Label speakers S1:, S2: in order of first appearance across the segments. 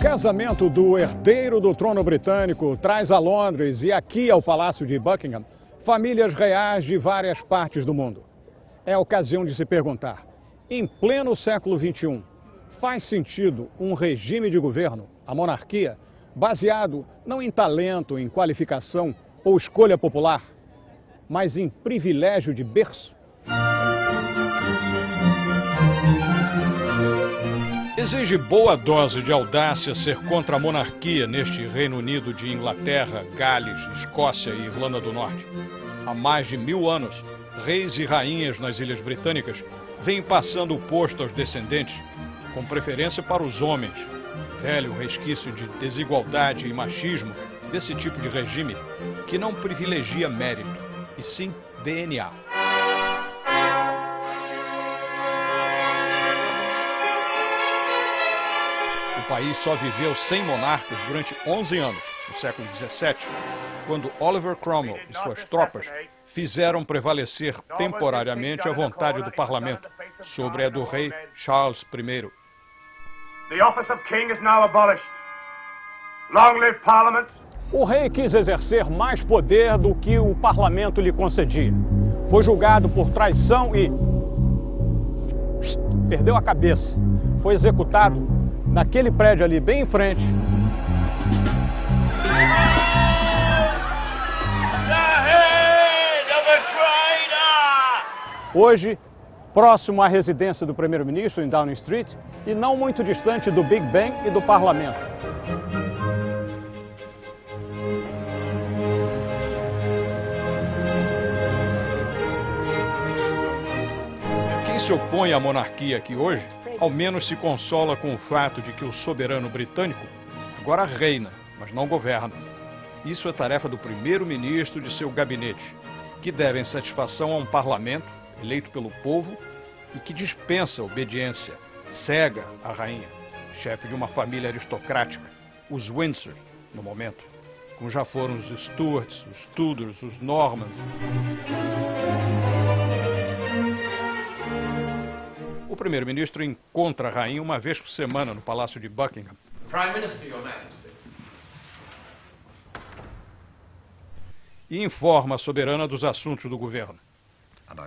S1: casamento do herdeiro do trono britânico traz a Londres e aqui ao Palácio de Buckingham famílias reais de várias partes do mundo. É a ocasião de se perguntar, em pleno século XXI, faz sentido um regime de governo, a monarquia, baseado não em talento, em qualificação ou escolha popular, mas em privilégio de berço? Exige boa dose de audácia ser contra a monarquia neste Reino Unido de Inglaterra, Gales, Escócia e Irlanda do Norte. Há mais de 1000 anos, reis e rainhas nas Ilhas Britânicas vêm passando o posto aos descendentes, com preferência para os homens. Velho resquício de desigualdade e machismo desse tipo de regime que não privilegia mérito, e sim DNA. O país só viveu sem monarcas durante 11 anos, no século XVII, quando Oliver Cromwell e suas tropas fizeram prevalecer temporariamente a vontade do parlamento sobre a do rei Charles I.
S2: The office of king is now abolished. Long live Parliament.
S1: O rei quis exercer mais poder do que o parlamento lhe concedia. Foi julgado por traição e perdeu a cabeça. Foi executado naquele prédio ali bem em frente. Hoje, próximo à residência do primeiro-ministro em Downing Street e não muito distante do Big Ben e do parlamento. Quem se opõe à monarquia aqui hoje, ao menos se consola com o fato de que o soberano britânico agora reina, mas não governa. Isso é tarefa do primeiro-ministro e de seu gabinete, que devem satisfação a um parlamento eleito pelo povo e que dispensa obediência cega à rainha, chefe de uma família aristocrática, os Windsor, no momento, como já foram os Stuarts, os Tudors, os Normans. O primeiro-ministro encontra a rainha uma vez por semana no Palácio de Buckingham.
S3: Prime Minister, Your Majesty.
S1: E informa a soberana dos assuntos do governo.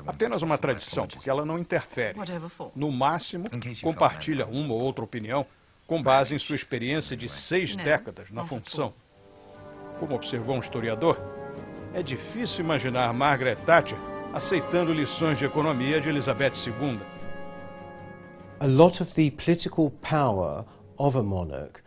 S1: Apenas uma tradição, porque ela não interfere. No máximo, compartilha uma ou outra opinião com base em sua experiência de 6 décadas na função. Como observou um historiador, é difícil imaginar Margaret Thatcher aceitando lições de economia de Elizabeth II.
S4: A lot of the political power of a monarch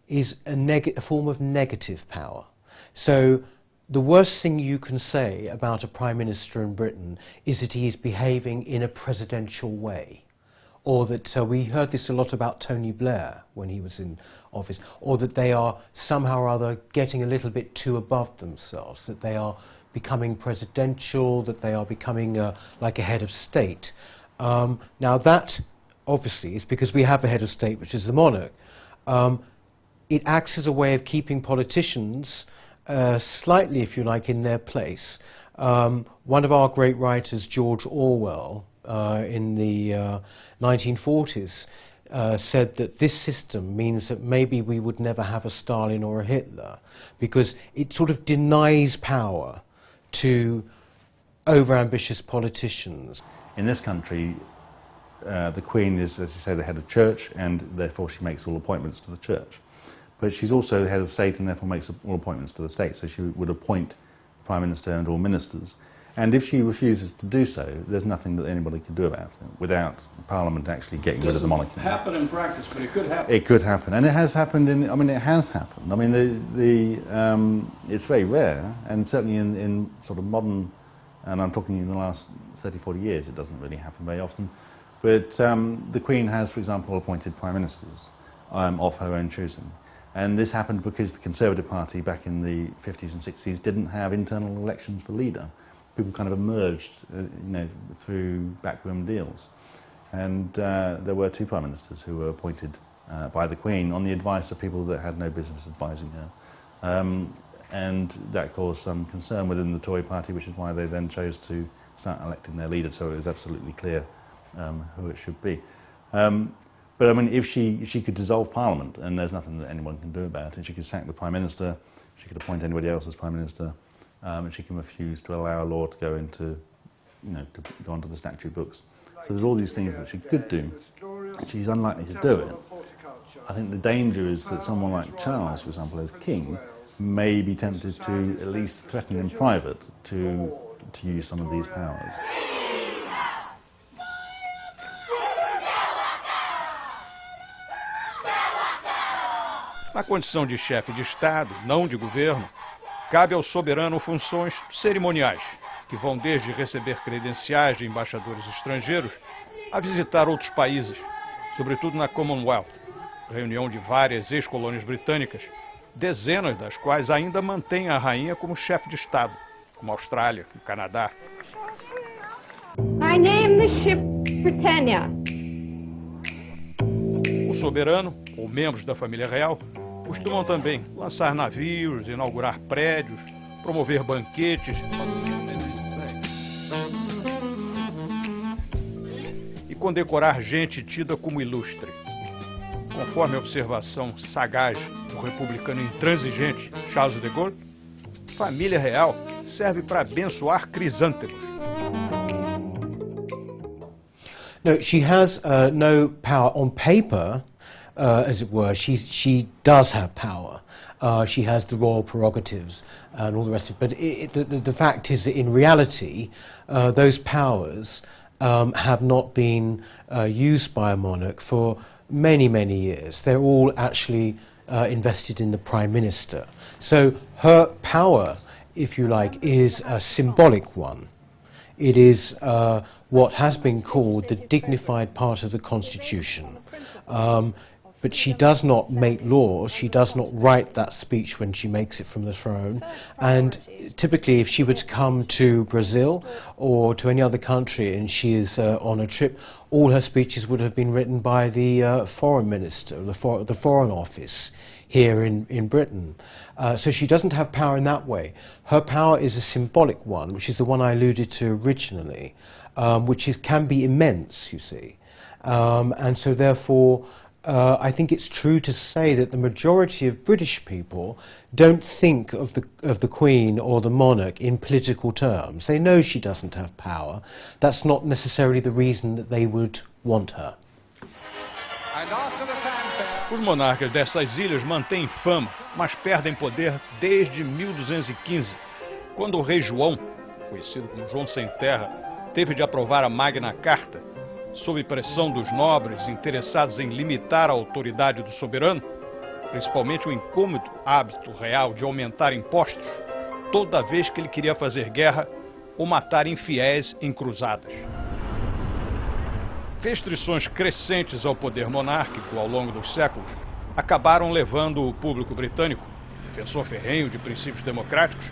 S4: is a form of negative power. So the worst thing you can say about a Prime Minister in Britain is that he is behaving in a presidential way. Or that, we heard this a lot about Tony Blair when he was in office, or that they are somehow or other getting a little bit too above themselves, that they are becoming presidential, that they are becoming like a head of state. Now that, obviously, is because we have a head of state, which is the monarch. It acts as a way of keeping politicians slightly, if you like, in their place. One of our great writers, George Orwell, in the 1940s, said that this system means that maybe we would never have a Stalin or a Hitler, because it sort of denies power to over-ambitious politicians.
S5: In this country, the Queen is, as you say, the head of church, and therefore she makes all appointments to the church. But she's also the head of state and therefore makes all appointments to the state, so she would appoint the Prime Minister and all ministers. And if she refuses to do so, there's nothing that anybody can do about it, without Parliament actually getting rid of the monarchy.
S1: It doesn't happen in practice, but it could happen.
S5: It could happen, and it has happened. It has happened. I mean, it's very rare, and certainly in sort of modern, and I'm talking in the last 30, 40 years, it doesn't really happen very often. But the Queen has, for example, appointed Prime Ministers of her own choosing. And this happened because the Conservative Party back in the 50s and 60s didn't have internal elections for leader. People kind of emerged, through backroom deals. And there were 2 Prime Ministers who were appointed by the Queen on the advice of people that had no business advising her. And that caused some concern within the Tory party, which is why they then chose to start electing their leader, so it was absolutely clear who it should be. But I mean, if she could dissolve Parliament, and there's nothing that anyone can do about it, she could sack the Prime Minister, she could appoint anybody else as Prime Minister, and she can refuse to allow a law to go into, to go onto the statute books. So there's all these things that she could do. She's unlikely to do it. I think the danger is that someone like Charles, for example, as king, may be tempted to at least threaten in private to use some of these powers.
S1: Na condição de chefe de Estado, não de governo, cabe ao soberano funções cerimoniais, que vão desde receber credenciais de embaixadores estrangeiros a visitar outros países, sobretudo na Commonwealth, reunião de várias ex-colônias britânicas, dezenas das quais ainda mantêm a rainha como chefe de Estado, como a Austrália, o Canadá.
S6: I name the ship Britannia.
S1: O soberano, ou membros da família real, costumam também lançar navios, inaugurar prédios, promover banquetes e condecorar gente tida como ilustre. Conforme a observação sagaz do republicano intransigente Charles de Gaulle, família real serve para abençoar crisântemos.
S4: No, she has no power on paper, as it were. She does have power. She has the royal prerogatives and all the rest of it. But the fact is that in reality, those powers have not been used by a monarch for many, many years. They're all actually invested in the Prime Minister. So her power, if you like, is a symbolic one. It is what has been called the dignified part of the Constitution. But she does not make laws, she does not write that speech when she makes it from the throne, and typically if she were to come to Brazil or to any other country and she is on a trip, all her speeches would have been written by the foreign minister, the foreign office here in Britain. So she doesn't have power in that way. Her power is a symbolic one, which is the one I alluded to originally, which can be immense, you see. And so therefore, I think it's true to say that the majority of British people don't think of the Queen or the monarch in political terms. They know she doesn't have power. That's not necessarily the reason that they would want her.
S1: Os monarcas dessas ilhas mantêm fama, mas perdem poder desde 1215, quando o rei João, conhecido como João Sem Terra, teve de aprovar a Magna Carta, sob pressão dos nobres interessados em limitar a autoridade do soberano, principalmente o incômodo hábito real de aumentar impostos toda vez que ele queria fazer guerra ou matar infiéis em cruzadas. Restrições crescentes ao poder monárquico ao longo dos séculos acabaram levando o público britânico, defensor ferrenho de princípios democráticos,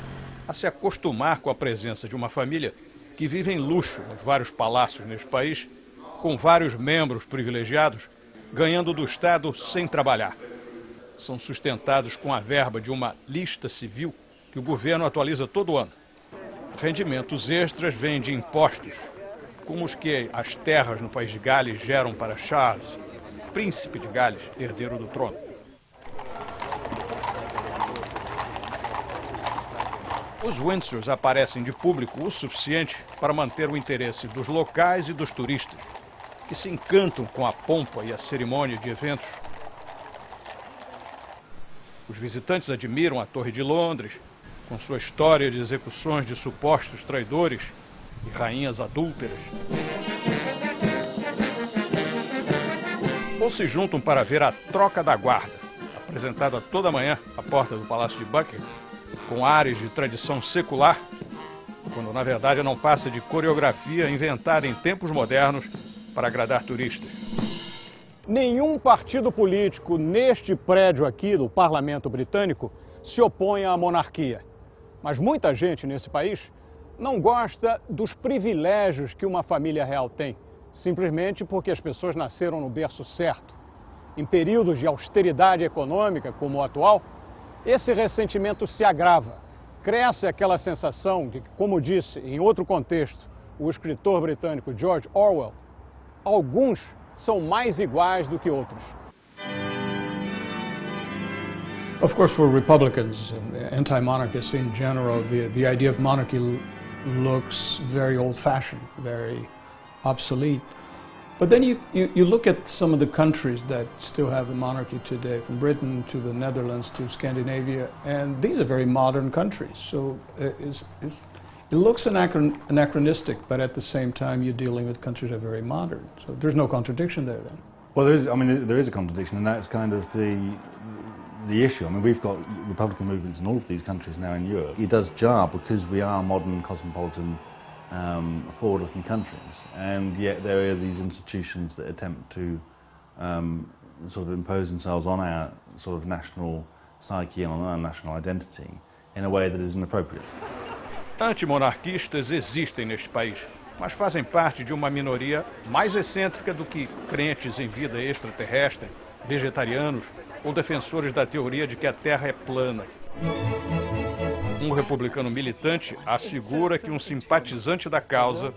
S1: a se acostumar com a presença de uma família que vive em luxo nos vários palácios neste país, com vários membros privilegiados, ganhando do Estado sem trabalhar. São sustentados com a verba de uma lista civil que o governo atualiza todo ano. Rendimentos extras vêm de impostos, como os que as terras no país de Gales geram para Charles, príncipe de Gales, herdeiro do trono. Os Windsors aparecem de público o suficiente para manter o interesse dos locais e dos turistas, que se encantam com a pompa e a cerimônia de eventos. Os visitantes admiram a Torre de Londres, com sua história de execuções de supostos traidores e rainhas adúlteras. Ou se juntam para ver a troca da guarda, apresentada toda manhã à porta do Palácio de Buckingham, com ares de tradição secular, quando na verdade não passa de coreografia inventada em tempos modernos para agradar turistas.
S7: Nenhum partido político neste prédio aqui do Parlamento Britânico se opõe à monarquia. Mas muita gente nesse país não gosta dos privilégios que uma família real tem, simplesmente porque as pessoas nasceram no berço certo. Em períodos de austeridade econômica como o atual, esse ressentimento se agrava. Cresce aquela sensação de que, como disse em outro contexto o escritor britânico George Orwell, alguns são mais iguais do que outros.
S1: Of course, for Republicans and anti-monarchists in general, the idea of monarchy looks very old-fashioned, very obsolete. But then you look at some of the countries that still have a monarchy today, from Britain to the Netherlands to Scandinavia, and these are very modern countries. So it looks anachronistic, but at the same time you're dealing with countries that are very modern. So there's no contradiction there then.
S5: Well, there is a contradiction, and that's kind of the issue. I mean, we've got Republican movements in all of these countries now in Europe. It does jar because we are modern, cosmopolitan, forward-looking countries, and yet there are these institutions that attempt to sort of impose themselves on our sort of national psyche and on our national identity in a way that is inappropriate.
S1: Antimonarquistas existem neste país, mas fazem parte de uma minoria mais excêntrica do que crentes em vida extraterrestre, vegetarianos ou defensores da teoria de que a Terra é plana. Um republicano militante assegura que um simpatizante da causa,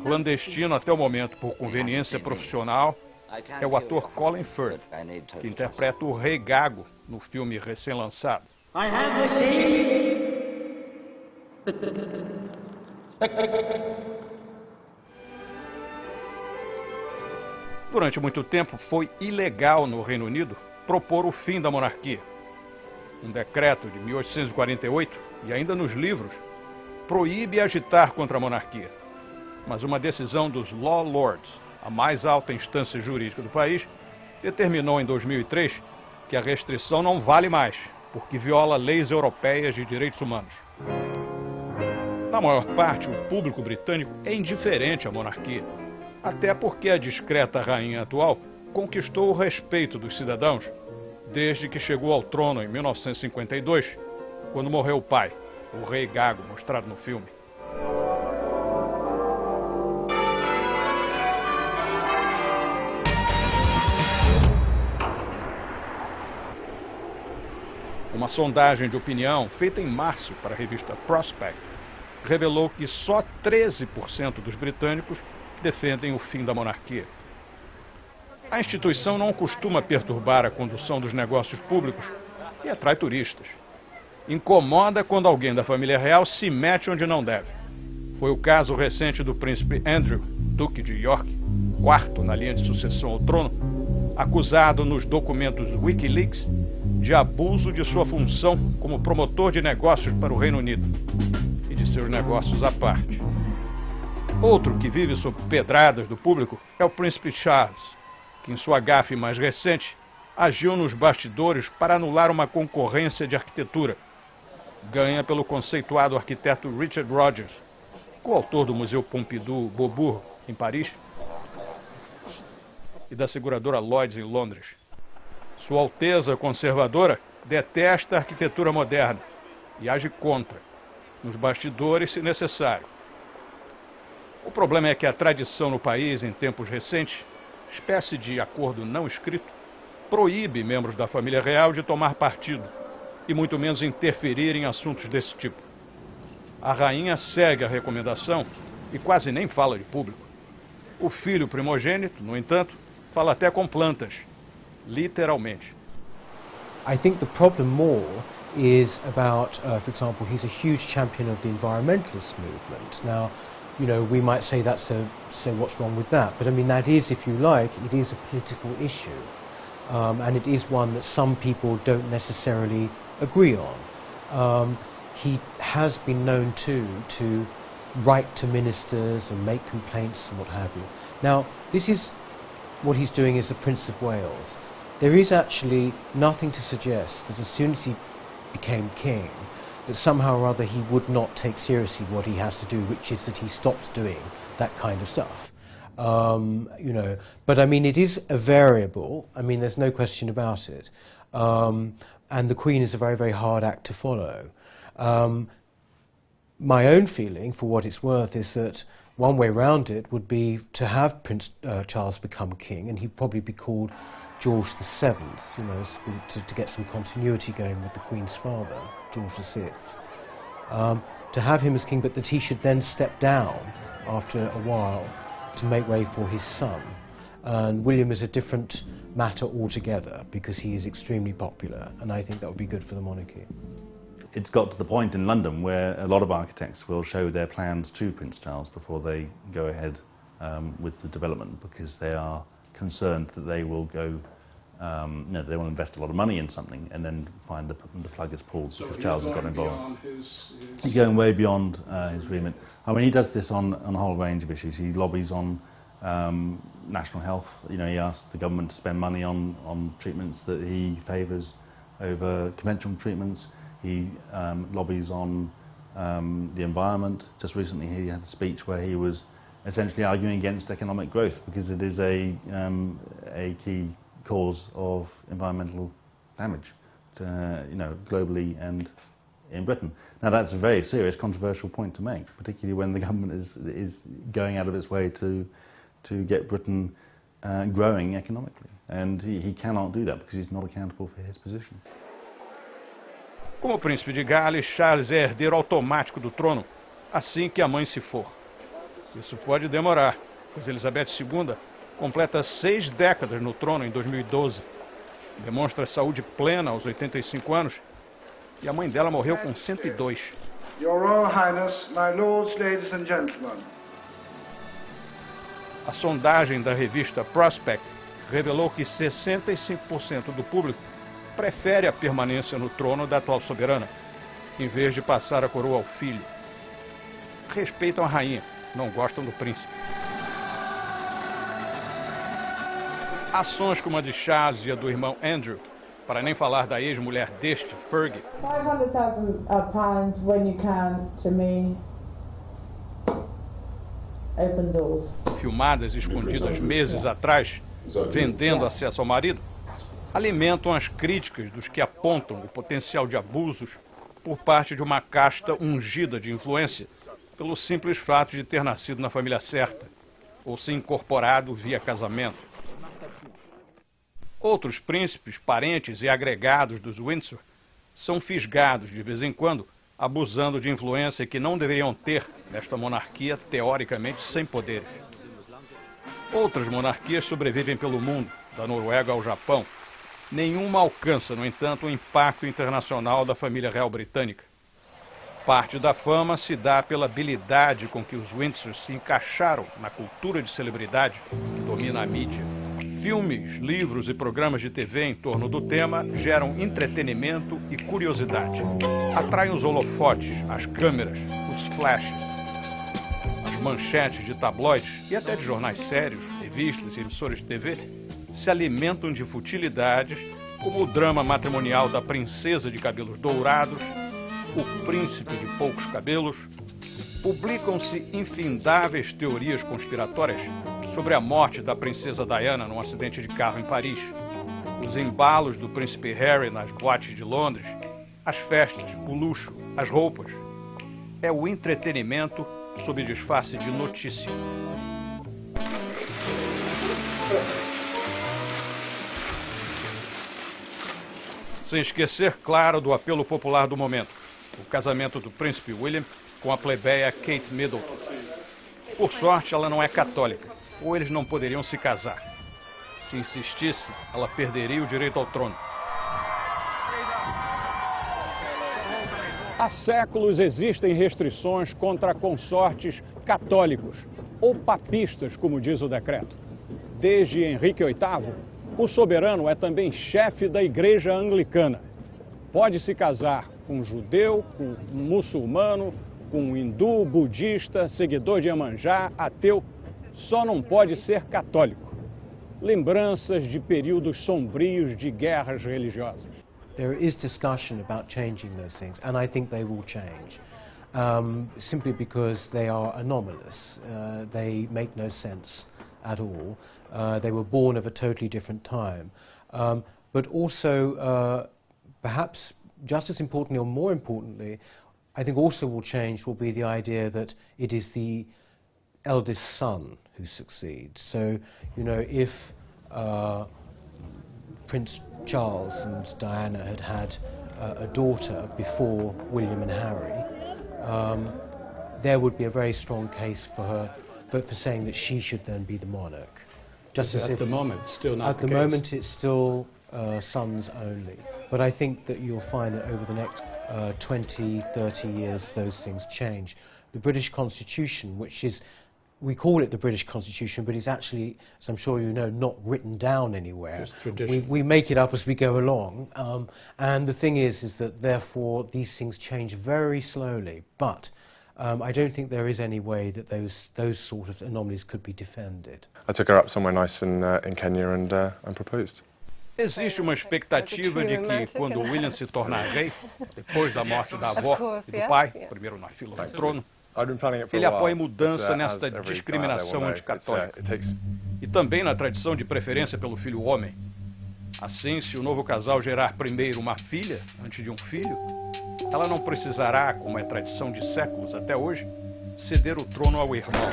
S1: clandestino até o momento por conveniência profissional, é o ator Colin Firth, que interpreta o Rei Gago no filme recém-lançado. Durante muito tempo foi ilegal no Reino Unido propor o fim da monarquia. Um decreto de 1848, e ainda nos livros, proíbe agitar contra a monarquia. Mas uma decisão dos Law Lords, a mais alta instância jurídica do país, determinou em 2003 que a restrição não vale mais, porque viola leis europeias de direitos humanos. Na maior parte, o público britânico é indiferente à monarquia, até porque a discreta rainha atual conquistou o respeito dos cidadãos desde que chegou ao trono em 1952, quando morreu o pai, o Rei Gago, mostrado no filme. Uma sondagem de opinião feita em março para a revista Prospect revelou que só 13% dos britânicos defendem o fim da monarquia. A instituição não costuma perturbar a condução dos negócios públicos e atrai turistas. Incomoda quando alguém da família real se mete onde não deve. Foi o caso recente do príncipe Andrew, duque de York, quarto na linha de sucessão ao trono, acusado nos documentos Wikileaks de abuso de sua função como promotor de negócios para o Reino Unido e de seus negócios à parte. Outro que vive sob pedradas do público é o príncipe Charles, que em sua gafe mais recente agiu nos bastidores para anular uma concorrência de arquitetura. Ganha pelo conceituado arquiteto Richard Rogers, coautor do Museu Pompidou Beaubourg, em Paris, e da seguradora Lloyds, em Londres. Sua Alteza conservadora detesta a arquitetura moderna e age contra, nos bastidores se necessário. O problema é que a tradição no país, em tempos recentes, espécie de acordo não escrito, proíbe membros da família real de tomar partido e muito menos interferir em assuntos desse tipo. A rainha segue a recomendação e quase nem fala de público. O filho primogênito, no entanto, fala até com plantas, literalmente.
S4: I think the problem more is about, for example, he's a huge champion of the environmentalist movement. Now, you know, we might say say what's wrong with that, but I mean that is, if you like, it is a political issue, and it is one that some people don't necessarily agree on. He has been known to write to ministers and make complaints and what have you. Now, this is what he's doing as the Prince of Wales. There is actually nothing to suggest that as soon as he became king, that somehow or other he would not take seriously what he has to do, which is that he stops doing that kind of stuff. You know, but I mean, it is a variable. I mean, there's no question about it. And the Queen is a very, very hard act to follow. My own feeling, for what it's worth, is that one way around it would be to have Prince Charles become king, and he'd probably be called George VII, you know, to get some continuity going with the Queen's father, George VI. To have him as king, but that he should then step down after a while to make way for his son. And William is a different matter altogether because he is extremely popular, and I think that would be good for the monarchy.
S5: It's got to the point in London where a lot of architects will show their plans to Prince Charles before they go ahead with the development, because they are concerned that they will go, they will invest a lot of money in something and then find the plug is pulled because Charles has got involved. He's going way beyond his remit. I mean, he does this on a whole range of issues. He lobbies on national health. You know, he asks the government to spend money on treatments that he favours over conventional treatments. He lobbies on the environment. Just recently he had a speech where he was essentially arguing against economic growth because it is a key cause of environmental damage, globally and in Britain. Now that's a very serious, controversial point to make, particularly when the government is going out of its way to get Britain growing economically, and he cannot do that because he's not accountable for his position.
S1: Como príncipe de Gales, Charles é herdeiro automático do trono assim que a mãe se for. Isso pode demorar, pois Elizabeth II completa 6 décadas no trono em 2012. Demonstra saúde plena aos 85 anos e a mãe dela morreu com 102.
S2: Your Royal Highness, my lords, ladies and gentlemen.
S1: A sondagem da revista Prospect revelou que 65% do público prefere a permanência no trono da atual soberana, em vez de passar a coroa ao filho. Respeitam a rainha, não gostam do príncipe. Ações como a de Charles e a do irmão Andrew, para nem falar da ex-mulher deste, Fergie.
S6: £500,000 when you can, to me, open doors.
S1: Filmadas e escondidas meses atrás, vendendo acesso ao marido, alimentam as críticas dos que apontam o potencial de abusos por parte de uma casta ungida de influência pelo simples fato de ter nascido na família certa ou se incorporado via casamento. Outros príncipes, parentes e agregados dos Windsor são fisgados de vez em quando, abusando de influência que não deveriam ter nesta monarquia teoricamente sem poderes. Outras monarquias sobrevivem pelo mundo, da Noruega ao Japão. Nenhuma alcança, no entanto, o impacto internacional da família real britânica. Parte da fama se dá pela habilidade com que os Windsor se encaixaram na cultura de celebridade que domina a mídia. Filmes, livros e programas de TV em torno do tema geram entretenimento e curiosidade. Atraem os holofotes, as câmeras, os flashes, as manchetes de tabloides e até de jornais sérios, revistas e emissoras de TV se alimentam de futilidades, como o drama matrimonial da princesa de cabelos dourados, o príncipe de poucos cabelos. Publicam-se infindáveis teorias conspiratórias sobre a morte da princesa Diana num acidente de carro em Paris, os embalos do príncipe Harry nas boates de Londres, as festas, o luxo, as roupas. É o entretenimento sob disfarce de notícia. Sem esquecer, claro, do apelo popular do momento, o casamento do príncipe William com a plebeia Kate Middleton. Por sorte, ela não é católica, ou eles não poderiam se casar. Se insistisse, ela perderia o direito ao trono.
S7: Há séculos existem restrições contra consortes católicos, ou papistas, como diz o decreto. Desde Henrique VIII, o soberano é também chefe da Igreja Anglicana. Pode se casar com judeu, com muçulmano, com hindu, budista, seguidor de Iemanjá, ateu, só não pode ser católico. Lembranças de períodos sombrios de guerras religiosas.
S4: There is discussion about changing those things, and I think they will change, simply because they are anomalous. They make no sense at all. They were born of a totally different time. But also, perhaps just as importantly or more importantly, I think also will change will be the idea that it is the eldest son who succeeds. So, you know, if Prince Charles and Diana had had a daughter before William and Harry, there would be a very strong case for her, for saying that she should then be the monarch. Just as
S7: At
S4: if
S7: the moment, still not
S4: at the
S7: case.
S4: moment it's still sons only. But I think that you'll find that over the next 20, 30 years, those things change. The British Constitution, which is, we call it the British Constitution, but it's actually, as I'm sure you know, not written down anywhere.
S7: It's tradition.
S4: We make it up as we go along. And the thing is that therefore these things change very slowly. But I don't think there is any way that those sort of anomalies could be defended.
S8: I took her up somewhere nice in Kenya and proposed.
S1: Existe uma expectativa de que, quando William se tornar rei, depois da morte da avó e do pai, primeiro na fila do trono, ele apoie mudança nesta discriminação anticatólica. E também na tradição de preferência pelo filho homem. Assim, se o novo casal gerar primeiro uma filha, antes de um filho, ela não precisará, como é tradição de séculos até hoje, ceder o trono ao irmão.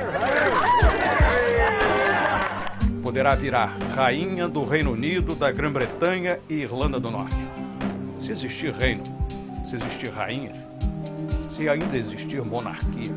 S1: Poderá virar rainha do Reino Unido, da Grã-Bretanha e Irlanda do Norte. Se existir reino, se existir rainha, se ainda existir monarquia.